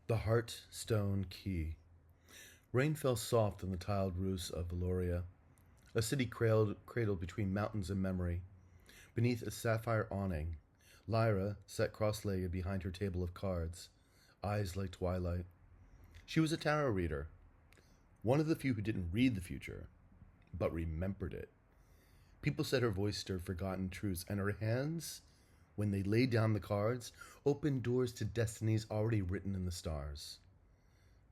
The Hearthstone Key. Rain fell soft on the tiled roofs of Valoria, a city cradled between mountains and memory. Beneath a sapphire awning, Lyra sat cross-legged behind her table of cards, eyes like twilight. She was a tarot reader, one of the few who didn't read the future, but remembered it. People said her voice stirred forgotten truths, and her hands, when they laid down the cards, opened doors to destinies already written in the stars.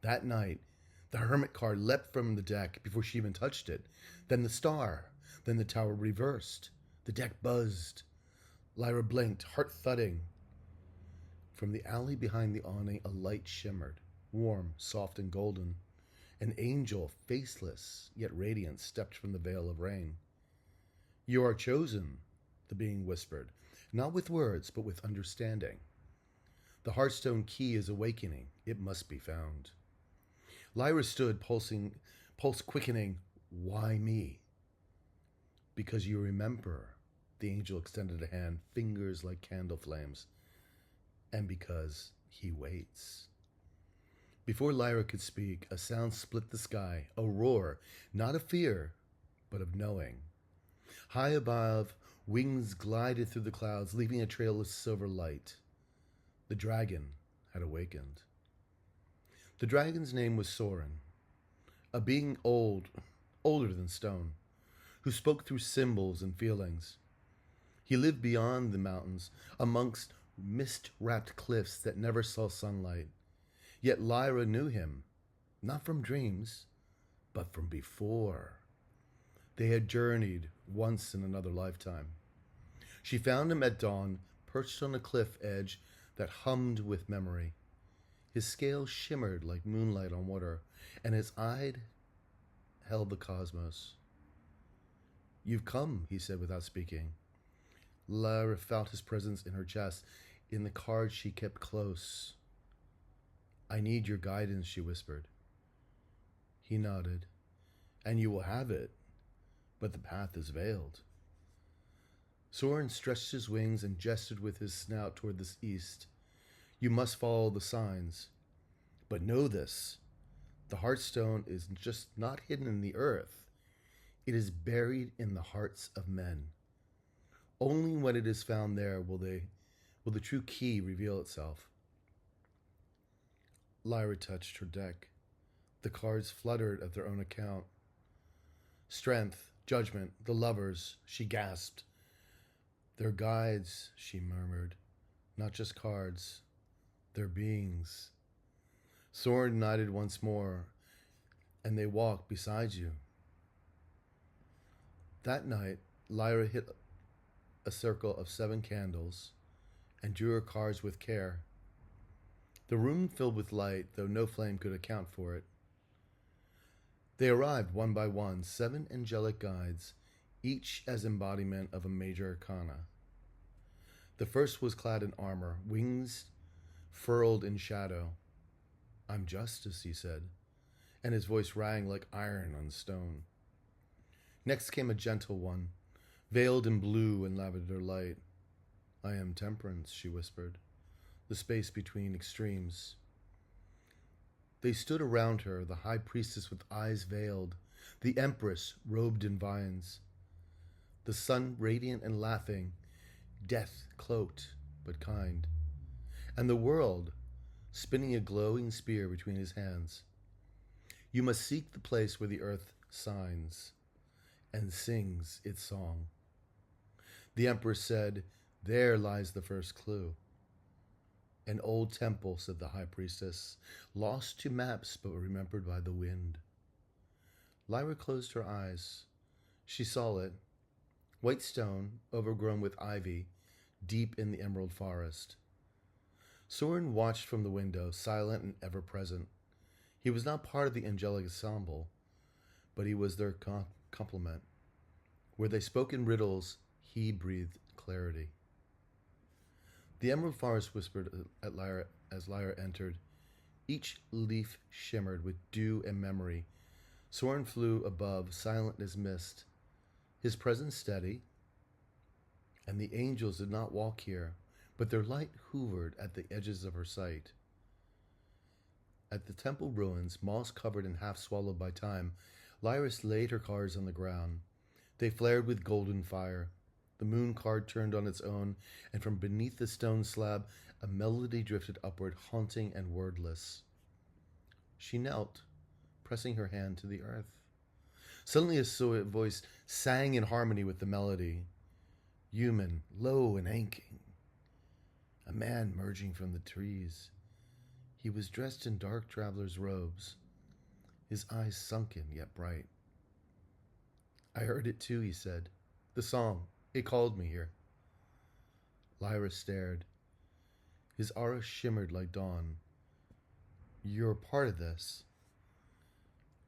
That night, the hermit card leapt from the deck before she even touched it. Then the star. Then the tower reversed. The deck buzzed. Lyra blinked, heart thudding. From the alley behind the awning, a light shimmered, warm, soft, and golden. An angel, faceless yet radiant, stepped from the veil of rain. "You are chosen," the being whispered, not with words, but with understanding. "The Hearthstone Key is awakening. It must be found." Lyra stood, pulse quickening. "Why me?" "Because you remember." The angel extended a hand, fingers like candle flames. "And because he waits." Before Lyra could speak, a sound split the sky, a roar, not of fear, but of knowing. High above, wings glided through the clouds, leaving a trail of silver light. The dragon had awakened. The dragon's name was Soren, a being older than stone, who spoke through symbols and feelings. He lived beyond the mountains, amongst mist-wrapped cliffs that never saw sunlight. Yet Lyra knew him, not from dreams, but from before. They had journeyed once in another lifetime. She found him at dawn, perched on a cliff edge that hummed with memory. His scales shimmered like moonlight on water, and his eye held the cosmos. "You've come," he said without speaking. Lyra felt his presence in her chest, in the cards she kept close. "I need your guidance," she whispered. He nodded. "And you will have it, but the path is veiled." Soren stretched his wings and gestured with his snout toward the east. "You must follow the signs. But know this, the Hearthstone is just not hidden in the earth. It is buried in the hearts of men. Only when it is found there will the true key reveal itself." Lyra touched her deck. The cards fluttered at their own account. "Strength, judgment, the lovers," she gasped. "They're guides," she murmured. "Not just cards. They're beings." Soren nodded once more, "And they walk beside you." That night, Lyra hit a circle of 7 candles and drew her cards with care. The room filled with light, though no flame could account for it. They arrived one by one, 7 angelic guides, each as embodiment of a major arcana. The first was clad in armor, wings furled in shadow. "I'm justice," he said, and his voice rang like iron on stone. Next came a gentle one, veiled in blue and lavender light. "I am temperance," she whispered, the space between extremes. They stood around her, the high priestess with eyes veiled, the empress robed in vines, the sun radiant and laughing, death cloaked but kind, and the world spinning a glowing spear between his hands. "You must seek the place where the earth signs and sings its song." The empress said, "There lies the first clue." "An old temple," said the high priestess, "lost to maps but remembered by the wind." Lyra closed her eyes. She saw it, white stone, overgrown with ivy, deep in the emerald forest. Soren watched from the window, silent and ever-present. He was not part of the angelic ensemble, but he was their complement. Where they spoke in riddles, he breathed clarity. The emerald forest whispered at Lyra as Lyra entered. Each leaf shimmered with dew and memory. Soren flew above, silent as mist, his presence steady. And the angels did not walk here, but their light hovered at the edges of her sight. At the temple ruins, moss covered and half swallowed by time, Lyris laid her cards on the ground. They flared with golden fire. The moon card turned on its own, and from beneath the stone slab, a melody drifted upward, haunting and wordless. She knelt, pressing her hand to the earth. Suddenly a voice sang in harmony with the melody, human, low and aching. A man emerging from the trees. He was dressed in dark traveler's robes, his eyes sunken yet bright. I heard it too, he said. The song, it called me here. Lyra stared. His aura shimmered like dawn. You're a part of this.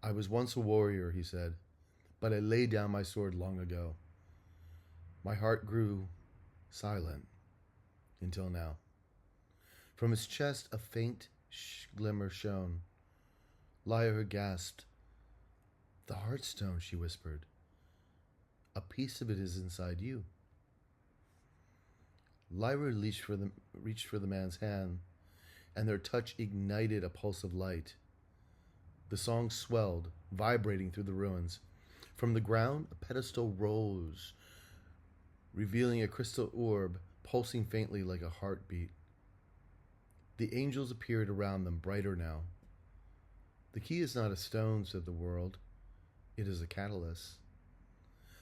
I was once a warrior, he said, but I laid down my sword long ago. My heart grew silent until now. From his chest, a faint glimmer shone. Lyra gasped. The Hearthstone, she whispered. A piece of it is inside you. Lyra reached for the man's hand, and their touch ignited a pulse of light. The song swelled, vibrating through the ruins. From the ground, a pedestal rose, revealing a crystal orb pulsing faintly like a heartbeat. The angels appeared around them, brighter now. The key is not a stone, said the world. It is a catalyst.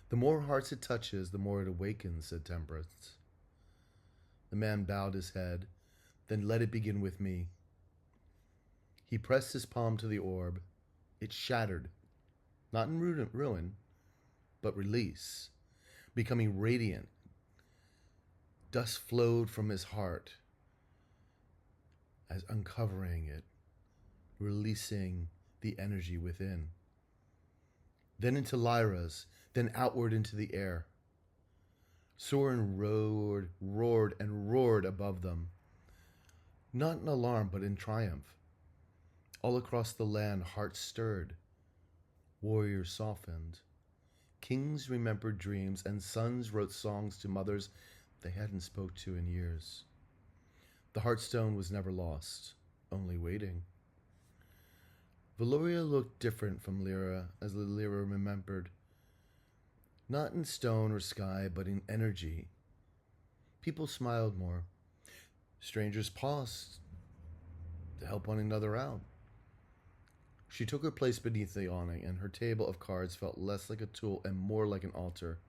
The more hearts it touches, the more it awakens, said Temperance. The man bowed his head. Then let it begin with me. He pressed his palm to the orb. It shattered, not in ruin, but release, becoming radiant. Dust flowed from his heart as uncovering it, releasing the energy within. Then into Lyra's, then outward into the air. Soren roared and roared above them, not in alarm, but in triumph. All across the land, hearts stirred. Warriors softened. Kings remembered dreams, and sons wrote songs to mothers they hadn't spoke to in years. The Hearthstone was never lost, only waiting. Valoria looked different from Lyra, as Lyra remembered. Not in stone or sky, but in energy. People smiled more. Strangers paused to help one another out. She took her place beneath the awning, and her table of cards felt less like a tool and more like an altar.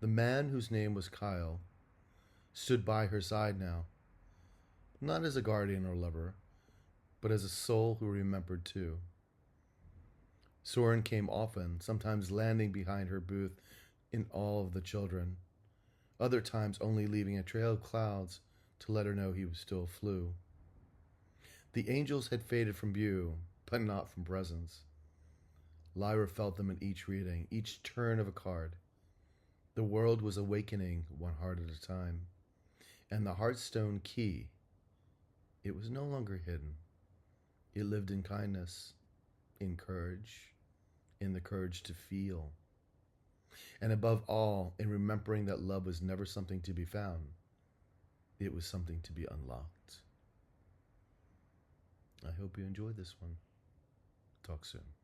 The man, whose name was Kyle, stood by her side now, not as a guardian or lover, but as a soul who remembered too. Soren came often, sometimes landing behind her booth in awe of the children, other times only leaving a trail of clouds to let her know he still flew. The angels had faded from view, but not from presence. Lyra felt them in each reading, each turn of a card. The world was awakening one heart at a time. And the Hearthstone Key, it was no longer hidden. It lived in kindness, in courage, in the courage to feel. And above all, in remembering that love was never something to be found. It was something to be unlocked. I hope you enjoyed this one. Talk soon.